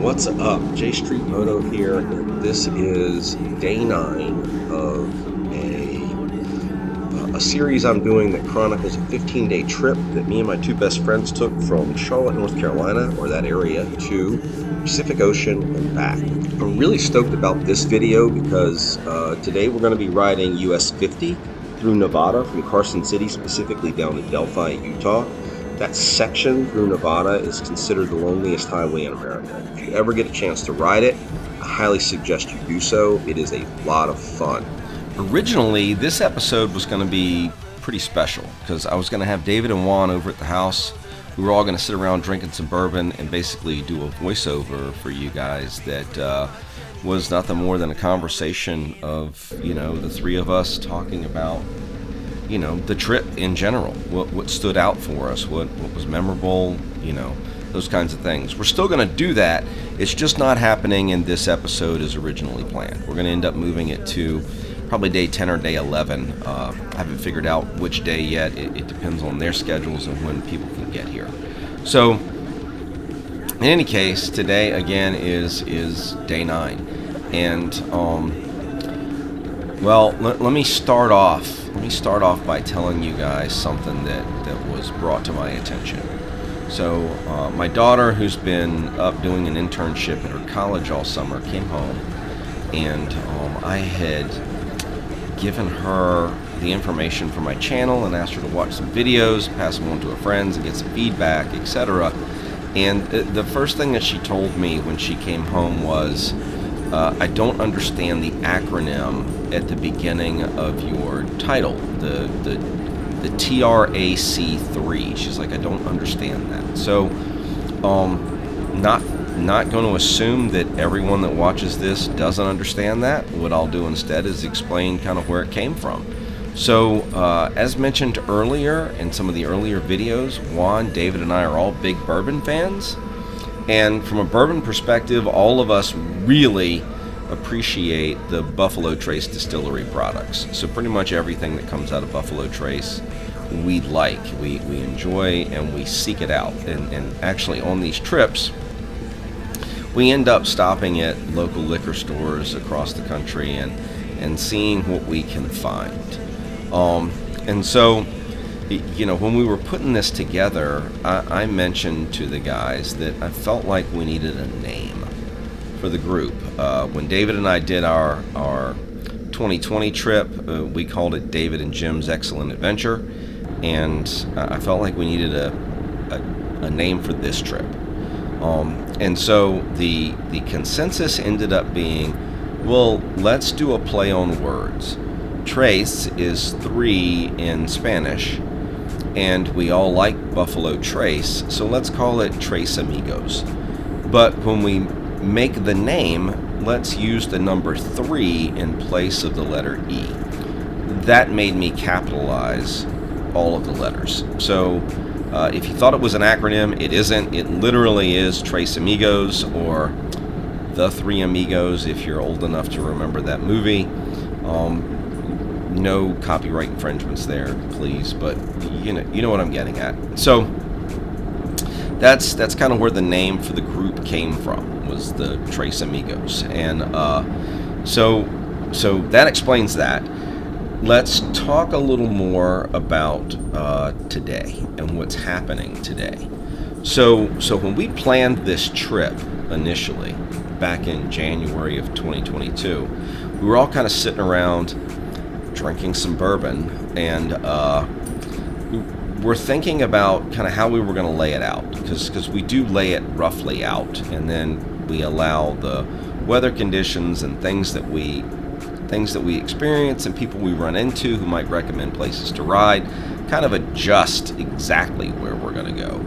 What's up? J Street Moto here, and this is day 9 of a series I'm doing that chronicles a 15-day trip that me and my two best friends took from Charlotte, North Carolina, or that area, to Pacific Ocean and back. I'm really stoked about this video because today we're going to be riding US50 through Nevada from Carson City, specifically down to Delphi, Utah. That section through Nevada is considered the loneliest highway in America. If you ever get a chance to ride it, I highly suggest you do so. It is a lot of fun. Originally, this episode was going to be pretty special because I was going to have David and Juan over at the house. We were all going to sit around drinking some bourbon and basically do a voiceover for you guys that was nothing more than a conversation of, the three of us talking about, the trip in general, what stood out for us, what was memorable, those kinds of things. We're still going to do that. It's just not happening in this episode as originally planned. We're going to end up moving it to probably day 10 or day 11. I haven't figured out which day yet. It depends on their schedules and when people can get here. So, in any case, today again is day 9, and let me start off. Let me start off by telling you guys something that was brought to my attention. So, my daughter, who's been up doing an internship at her college all summer, came home, and I had given her the information from my channel and asked her to watch some videos, pass them on to her friends, and get some feedback, etc. And the first thing that she told me when she came home was, I don't understand the acronym at the beginning of your title, the TRAC3. She's like, I don't understand that. So, not going to assume that everyone that watches this doesn't understand that. What I'll do instead is explain kind of where it came from. So, as mentioned earlier in some of the earlier videos, Juan, David, and I are all big bourbon fans. And from a bourbon perspective, all of us really appreciate the Buffalo Trace distillery products. So pretty much everything that comes out of Buffalo Trace we like, we enjoy, and we seek it out. And actually on these trips, we end up stopping at local liquor stores across the country and seeing what we can find. And so, when we were putting this together, I mentioned to the guys that I felt like we needed a name for the group. When David and I did our 2020 trip, we called it David and Jim's Excellent Adventure, and I felt like we needed a name for this trip. And so the consensus ended up being, well, let's do a play on words. Trace is 3 in Spanish, and we all like Buffalo Trace, so let's call it Trace Amigos. But when we make the name, let's use the number 3 in place of the letter E. That made me capitalize all of the letters. So if you thought it was an acronym, it isn't. It literally is Trace Amigos, or The Three Amigos if you're old enough to remember that movie. No copyright infringements there, please, but you know what I'm getting at. So that's kind of where the name for the group came from, was the Trace Amigos. And so that explains that. Let's talk a little more about today and what's happening today. So when we planned this trip initially, back in January of 2022, we were all kind of sitting around drinking some bourbon, and we're thinking about kind of how we were going to lay it out, because we do lay it roughly out, and then we allow the weather conditions and things that we experience and people we run into who might recommend places to ride kind of adjust exactly where we're going to go.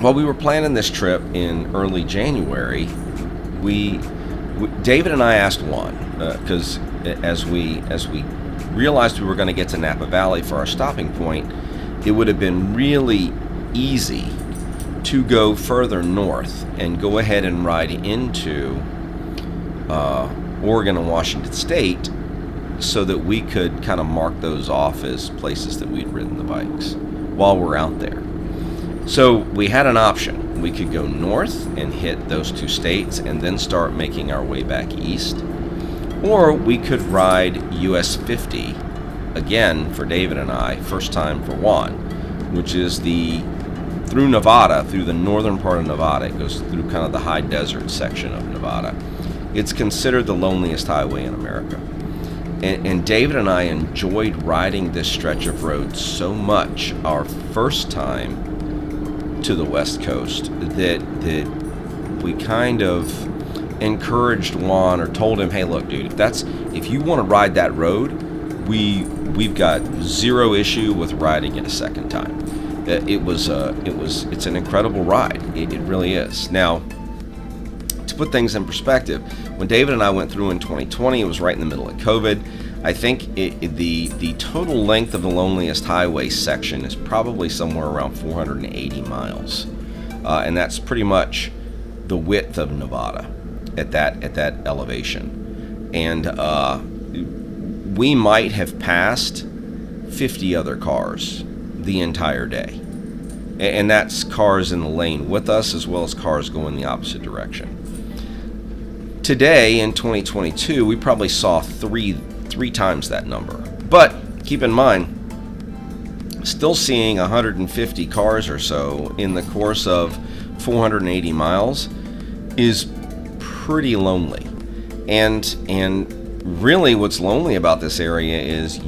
While we were planning this trip in early January, David and I asked Juan, because as we realized we were going to get to Napa Valley for our stopping point, it would have been really easy to go further north and go ahead and ride into Oregon and Washington State, so that we could kind of mark those off as places that we'd ridden the bikes while we're out there. So we had an option. we could go north and hit those 2 states and then start making our way back east. Or we could ride US50, again for David and I, first time for Juan, which is through Nevada, through the northern part of Nevada. It goes through kind of the high desert section of Nevada. It's considered the loneliest highway in America. And David and I enjoyed riding this stretch of road so much our first time to the West Coast that we kind of encouraged Juan, or told him, hey, look, dude, if you want to ride that road, we've got zero issue with riding it a second time. It's an incredible ride. It really is. Now, to put things in perspective, when David and I went through in 2020, it was right in the middle of COVID. I think the total length of the Loneliest Highway section is probably somewhere around 480 miles, and that's pretty much the width of Nevada at that elevation. And we might have passed 50 other cars the entire day, and that's cars in the lane with us as well as cars going the opposite direction. Today in 2022, we probably saw three times that number. But keep in mind, still seeing 150 cars or so in the course of 480 miles is pretty lonely. And really what's lonely about this area is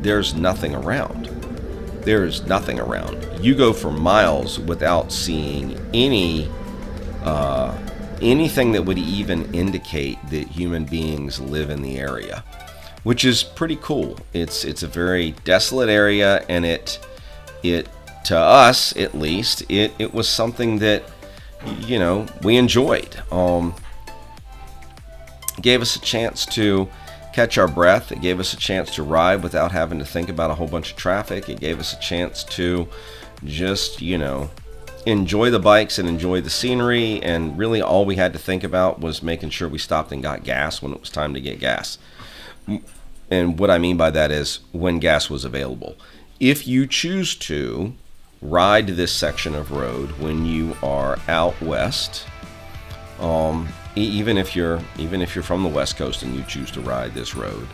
there's nothing around. There's nothing around. You go for miles without seeing anything that would even indicate that human beings live in the area, which is pretty cool. It's a very desolate area, and it to us at least, it was something that we enjoyed. It gave us a chance to catch our breath. It gave us a chance to ride without having to think about a whole bunch of traffic. It gave us a chance to just enjoy the bikes and enjoy the scenery, and really all we had to think about was making sure we stopped and got gas when it was time to get gas. And what I mean by that is when gas was available. If you choose to ride this section of road when you are out west, even if you're from the West Coast and you choose to ride this road,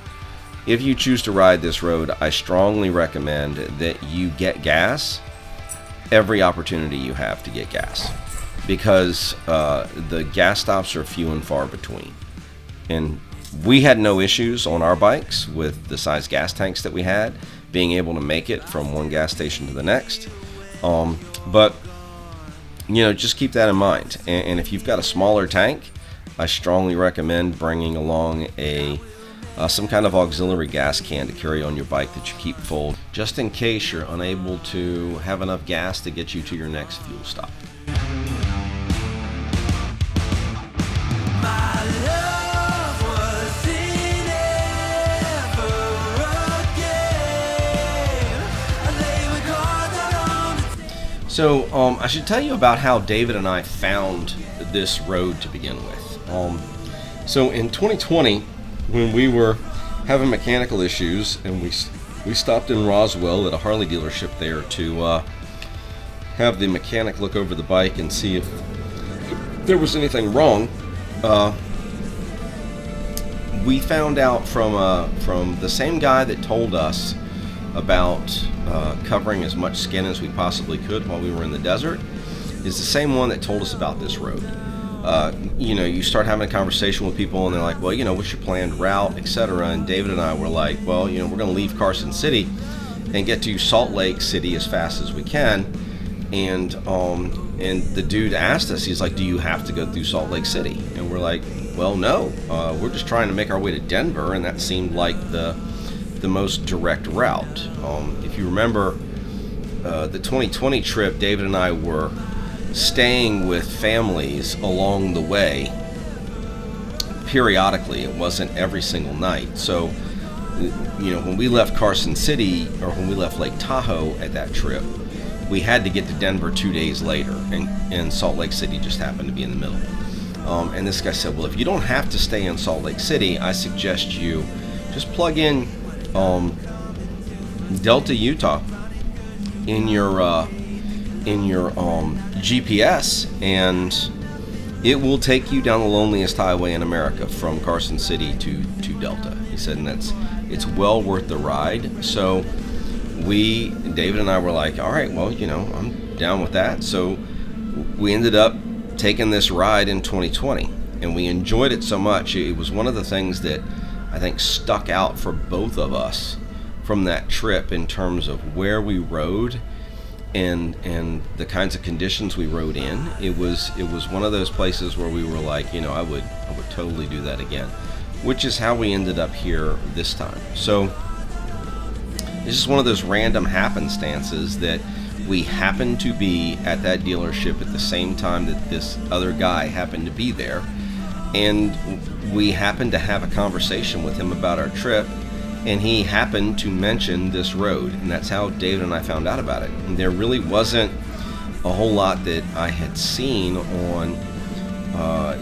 if you choose to ride this road, I strongly recommend that you get gas every opportunity you have to get gas, because the gas stops are few and far between. And we had no issues on our bikes with the size gas tanks that we had, being able to make it from one gas station to the next. But just keep that in mind. And if you've got a smaller tank, I strongly recommend bringing along some kind of auxiliary gas can to carry on your bike that you keep full, just in case you're unable to have enough gas to get you to your next fuel stop. So I should tell you about how David and I found this road to begin with. So in 2020, when we were having mechanical issues, and we stopped in Roswell at a Harley dealership there to have the mechanic look over the bike and see if there was anything wrong, we found out from the same guy that told us about covering as much skin as we possibly could while we were in the desert is the same one that told us about this road. You start having a conversation with people and they're like, well, what's your planned route, etc. And David and I were like, well, we're going to leave Carson City and get to Salt Lake City as fast as we can. And the dude asked us, he's like, do you have to go through Salt Lake City? And we're like, well, no, we're just trying to make our way to Denver, and that seemed like the most direct route. If you remember the 2020 trip, David and I were staying with families along the way periodically. It wasn't every single night. So, when we left Carson City, or when we left Lake Tahoe at that trip, we had to get to Denver 2 days later, and Salt Lake City just happened to be in the middle. And this guy said, well, if you don't have to stay in Salt Lake City, I suggest you just plug in Delta, Utah in your GPS, and it will take you down the loneliest highway in America from Carson City to Delta. He said, and it's well worth the ride. So David and I were like, all right, well, I'm down with that. So we ended up taking this ride in 2020, and we enjoyed it so much. It was one of the things that I think stuck out for both of us from that trip in terms of where we rode and the kinds of conditions we rode in. It was one of those places where we were like, I would totally do that again, which is how we ended up here this time. So it's just one of those random happenstances that we happened to be at that dealership at the same time that this other guy happened to be there, and we happened to have a conversation with him about our trip, and he happened to mention this road, and that's how David and I found out about it. And there really wasn't a whole lot that I had seen on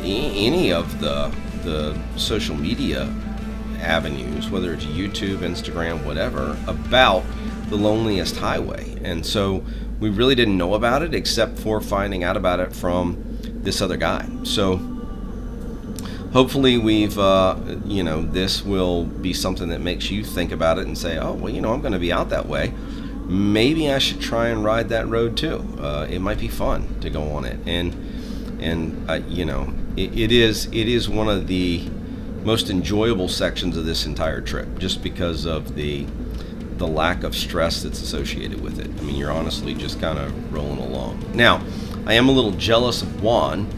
any of the social media avenues, whether it's YouTube, Instagram, whatever, about the loneliest highway. And so we really didn't know about it except for finding out about it from this other guy. So hopefully we've, this will be something that makes you think about it and say, oh, well, I'm going to be out that way. Maybe I should try and ride that road too. It might be fun to go on it. It is one of the most enjoyable sections of this entire trip, just because of the lack of stress that's associated with it. I mean, you're honestly just kind of rolling along. Now, I am a little jealous of Juan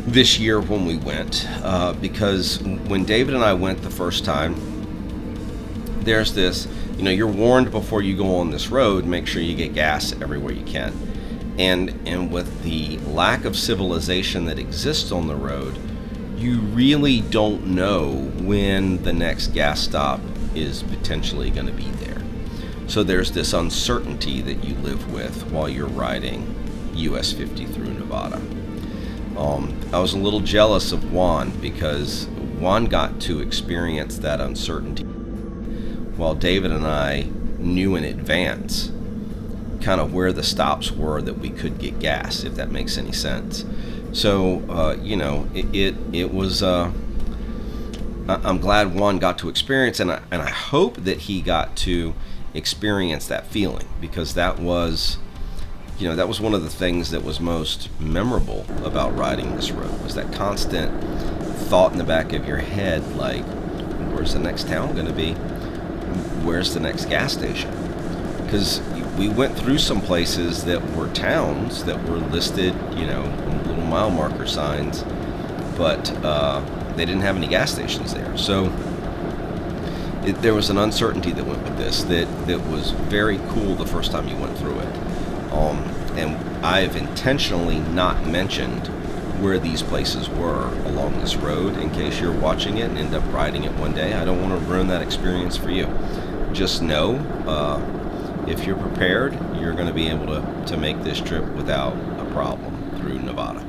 this year when we went, because when David and I went the first time, there's this, you're warned before you go on this road, make sure you get gas everywhere you can. And with the lack of civilization that exists on the road, you really don't know when the next gas stop is potentially going to be there. So there's this uncertainty that you live with while you're riding US50 through Nevada. I was a little jealous of Juan because Juan got to experience that uncertainty, while David and I knew in advance kind of where the stops were that we could get gas, if that makes any sense. So, it was, I'm glad Juan got to experience, and I hope that he got to experience that feeling, because that was one of the things that was most memorable about riding this road, was that constant thought in the back of your head, like, where's the next town going to be? Where's the next gas station? Because we went through some places that were towns that were listed, little mile marker signs, but they didn't have any gas stations there. So there was an uncertainty that went with this that was very cool the first time you went through it. And I've intentionally not mentioned where these places were along this road in case you're watching it and end up riding it one day. I don't want to ruin that experience for you. Just know, if you're prepared, you're going to be able to make this trip without a problem through Nevada.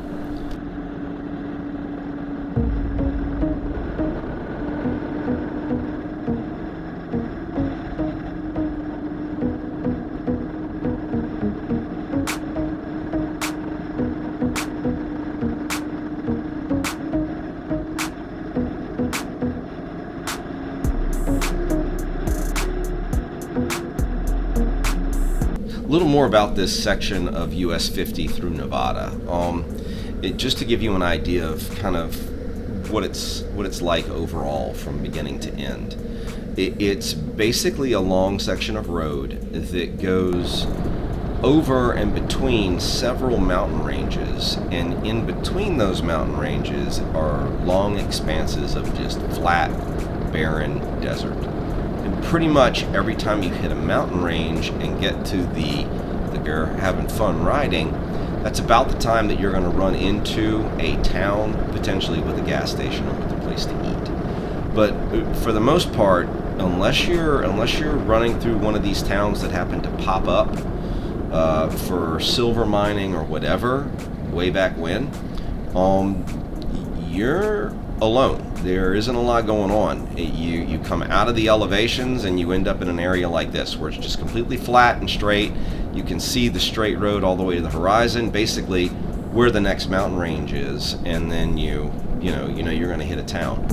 A little more about this section of US 50 through Nevada. Just to give you an idea of kind of what it's like overall from beginning to end. It's basically a long section of road that goes over and between several mountain ranges, and in between those mountain ranges are long expanses of just flat, barren desert. And pretty much every time you hit a mountain range and get to the you're having fun riding, that's about the time that you're going to run into a town, potentially with a gas station or with a place to eat. But for the most part, unless you're running through one of these towns that happen to pop up for silver mining or whatever way back when, you're alone. There isn't a lot going on. You come out of the elevations and you end up in an area like this where it's just completely flat and straight. You can see the straight road all the way to the horizon, basically where the next mountain range is, and then you know you're going to hit a town.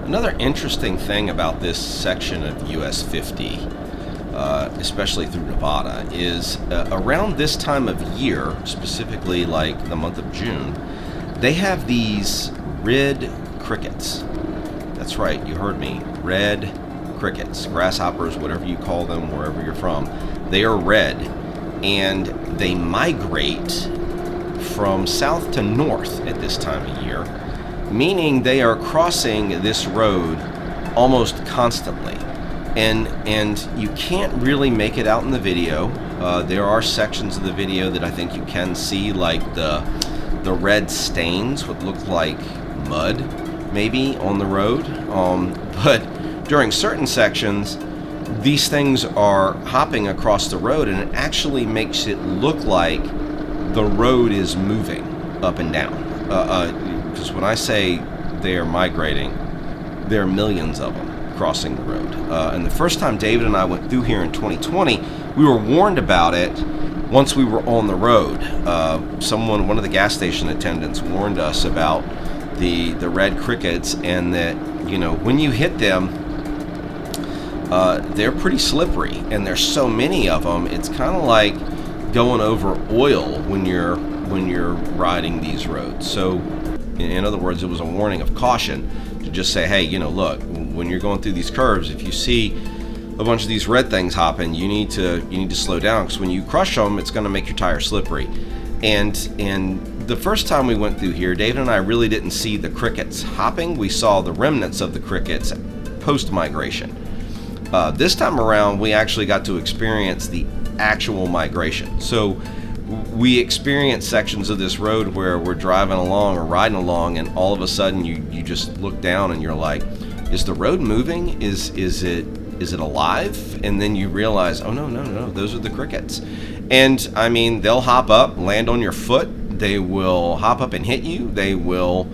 Another interesting thing about this section of US50, especially through Nevada, is around this time of year, specifically like the month of June, they have these red crickets. That's right, you heard me. Red crickets, grasshoppers, whatever you call them, wherever you're from. They are red, and they migrate from south to north at this time of year, meaning they are crossing this road almost constantly. And you can't really make it out in the video. There are sections of the video that I think you can see, like the red stains, what look like mud, maybe, on the road. But during certain sections, these things are hopping across the road, and it actually makes it look like the road is moving up and down. Because when I say they are migrating, there are millions of them crossing the road. And the first time David and I went through here in 2020, we were warned about it once we were on the road. One of the gas station attendants warned us about the red crickets, and that, when you hit them, they're pretty slippery, and there's so many of them. It's kind of like going over oil when you're riding these roads. So, in other words, it was a warning of caution to just say, hey, look, when you're going through these curves, if you see a bunch of these red things hopping, you need to slow down, because when you crush them, it's going to make your tire slippery. And the first time we went through here, David and I really didn't see the crickets hopping. We saw the remnants of the crickets post-migration. This time around, we actually got to experience the actual migration. So we experienced sections of this road where we're driving along or riding along, and all of a sudden you just look down and you're like, is the road moving? Is it alive? And then you realize, oh no, those are the crickets. And I mean, they'll hop up, land on your foot, they will hop up and hit you, they will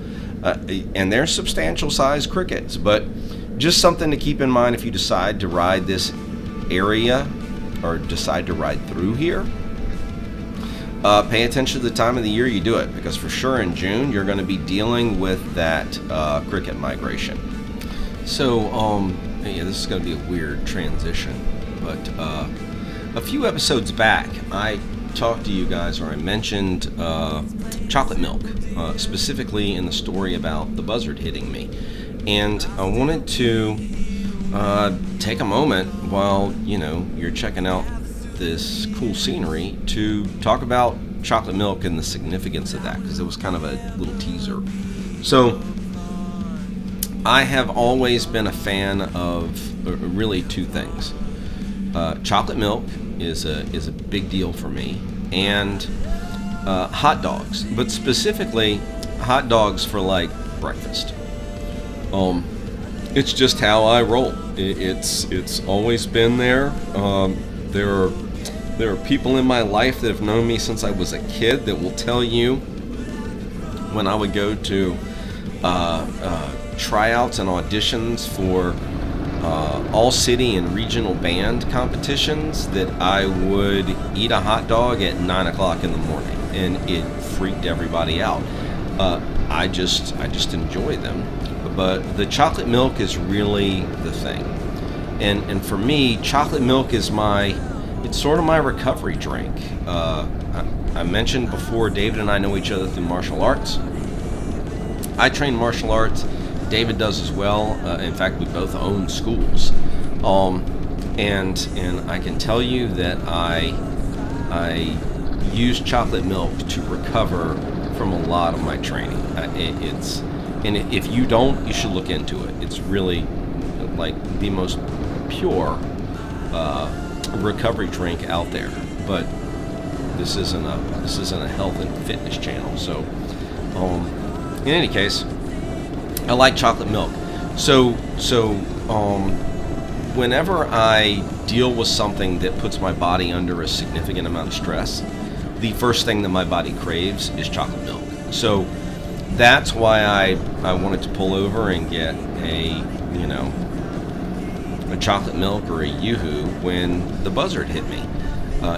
and they're substantial sized crickets. But just something to keep in mind if you decide to ride this area or decide to ride through here. Pay attention to the time of the year you do it, because for sure in June you're going to be dealing with that cricket migration. So, this is going to be a weird transition, but a few episodes back I talked to you guys, or I mentioned chocolate milk, specifically in the story about the buzzard hitting me. And I wanted to take a moment while, you're checking out this cool scenery to talk about chocolate milk and the significance of that, because it was kind of a little teaser. So I have always been a fan of really two things. Chocolate milk is a big deal for me, and hot dogs, but specifically hot dogs for like breakfast. It's just how I roll. It's always been there. There are people in my life that have known me since I was a kid that will tell you, when I would go to tryouts and auditions for all city and regional band competitions, that I would eat a hot dog at 9 o'clock in the morning, and it freaked everybody out. I just enjoy them, but the chocolate milk is really the thing. And for me, chocolate milk is it's sort of my recovery drink. I mentioned before, David and I know each other through martial arts. I train martial arts. David does as well. In fact, we both own schools, and I can tell you that I use chocolate milk to recover from a lot of my training. If you don't, you should look into it. It's really like the most pure recovery drink out there. But this isn't a health and fitness channel. So, in any case, I like chocolate milk. So whenever I deal with something that puts my body under a significant amount of stress, the first thing that my body craves is chocolate milk. So that's why I wanted to pull over and get a chocolate milk or a Yoo-Hoo when the buzzard hit me.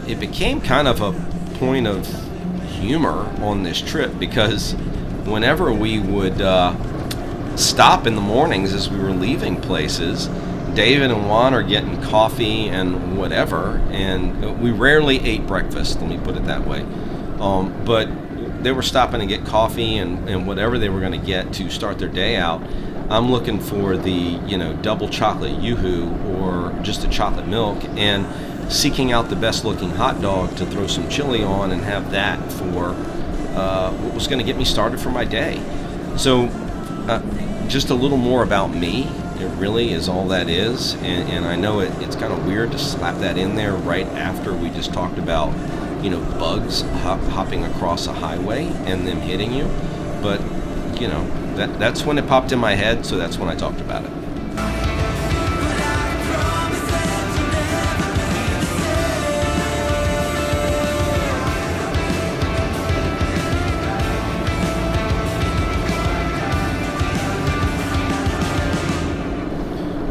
It became kind of a point of humor on this trip, because whenever we would stop in the mornings as we were leaving places, David and Juan are getting coffee and whatever, and we rarely ate breakfast, let me put it that way. But they were stopping to get coffee and whatever they were going to get to start their day out. I'm looking for the double chocolate Yoo-Hoo or just a chocolate milk, and seeking out the best looking hot dog to throw some chili on and have that for what was going to get me started for my day. So just a little more about me. It really is all that is, and I know it's kind of weird to slap that in there right after we just talked about bugs hopping across a highway and them hitting you, but that's when it popped in my head, so that's when I talked about it.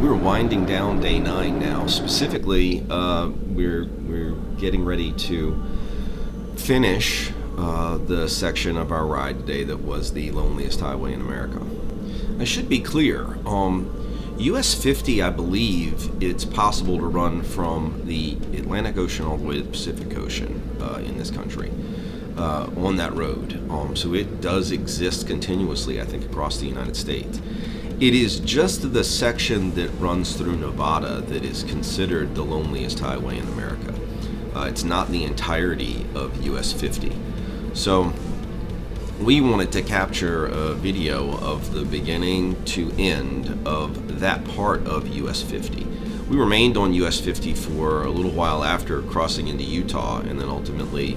We're winding down day 9 now. Specifically, we're getting ready to finish the section of our ride today that was the loneliest highway in America. I should be clear. US50, I believe it's possible to run from the Atlantic Ocean all the way to the Pacific Ocean in this country on that road. So it does exist continuously, I think, across the United States. It is just the section that runs through Nevada that is considered the loneliest highway in America. It's not the entirety of US50. So we wanted to capture a video of the beginning to end of that part of US50. We remained on US50 for a little while after crossing into Utah, and then ultimately,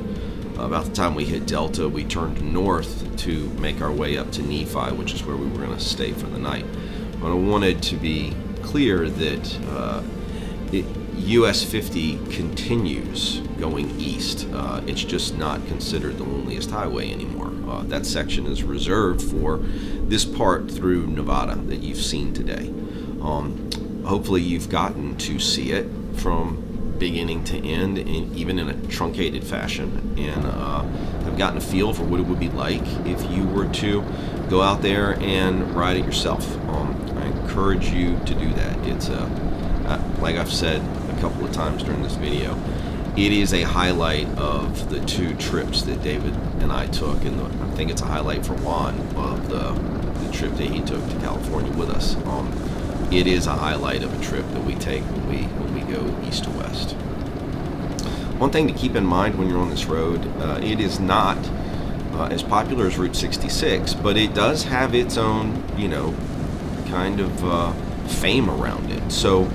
about the time we hit Delta, we turned north to make our way up to Nephi, which is where we were going to stay for the night. But I wanted to be clear that US50 continues going east. It's just not considered the loneliest highway anymore. That section is reserved for this part through Nevada that you've seen today. Hopefully you've gotten to see it from beginning to end, even in a truncated fashion, and have gotten a feel for what it would be like if you were to go out there and ride it yourself. I encourage you to do that. It's like I've said a couple of times during this video, it is a highlight of the 2 trips that David and I took, and I think it's a highlight for Juan of the trip that he took to California with us. It is a highlight of a trip that we take when we go east to west. One thing to keep in mind when you're on this road, it is not as popular as Route 66, but it does have its own, kind of fame around it. So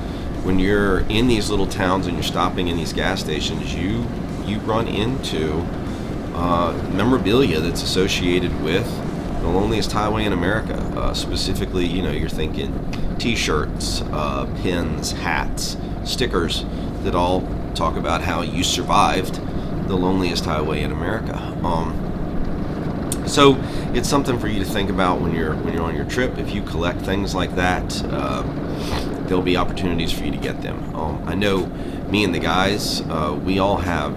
when you're in these little towns and you're stopping in these gas stations, you run into memorabilia that's associated with the loneliest highway in America. Specifically, you're thinking T-shirts, pins, hats, stickers that all talk about how you survived the loneliest highway in America. So it's something for you to think about when you're on your trip. If you collect things like that, there'll be opportunities for you to get them. I know me and the guys, we all have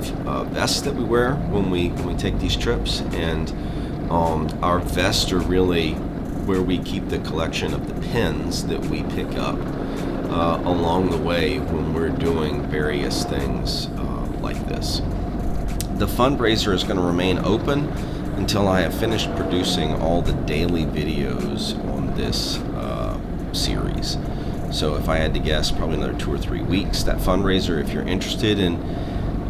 vests that we wear when we take these trips, and our vests are really where we keep the collection of the pins that we pick up along the way when we're doing various things like this. The fundraiser is going to remain open until I have finished producing all the daily videos on this series. So if I had to guess, probably another 2 or 3 weeks. That fundraiser, if you're interested in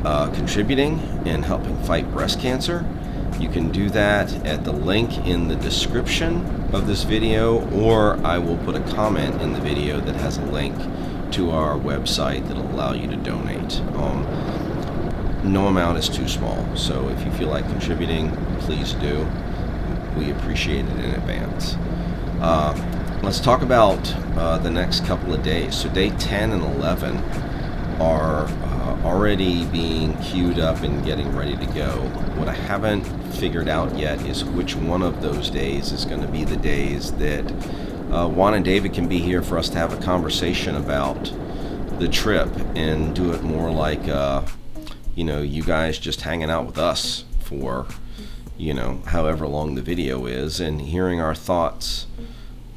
contributing and helping fight breast cancer, you can do that at the link in the description of this video, or I will put a comment in the video that has a link to our website that'll allow you to donate. No amount is too small, so if you feel like contributing, please do. We appreciate it in advance. Let's talk about the next couple of days. So day 10 and 11 are already being queued up and getting ready to go. What I haven't figured out yet is which one of those days is going to be the days that Juan and David can be here for us to have a conversation about the trip and do it more like you guys just hanging out with us for however long the video is, and hearing our thoughts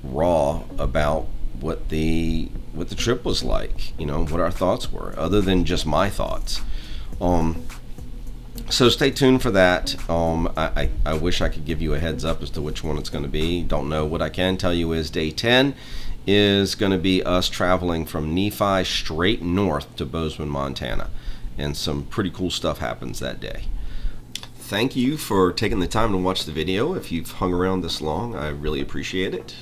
raw about what the trip was like, what our thoughts were, other than just my thoughts. So stay tuned for that. I wish I could give you a heads up as to which one it's going to be. Don't know. What I can tell you is day 10 is going to be us traveling from Nephi straight north to Bozeman, Montana. And some pretty cool stuff happens that day. Thank you for taking the time to watch the video. If you've hung around this long, I really appreciate it.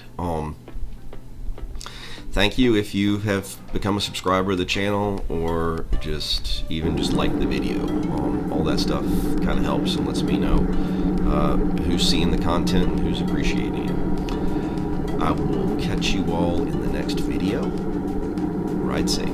Thank you if you have become a subscriber of the channel, or just like the video. All that stuff kind of helps and lets me know who's seeing the content and who's appreciating it. I will catch you all in the next video. Ride safe.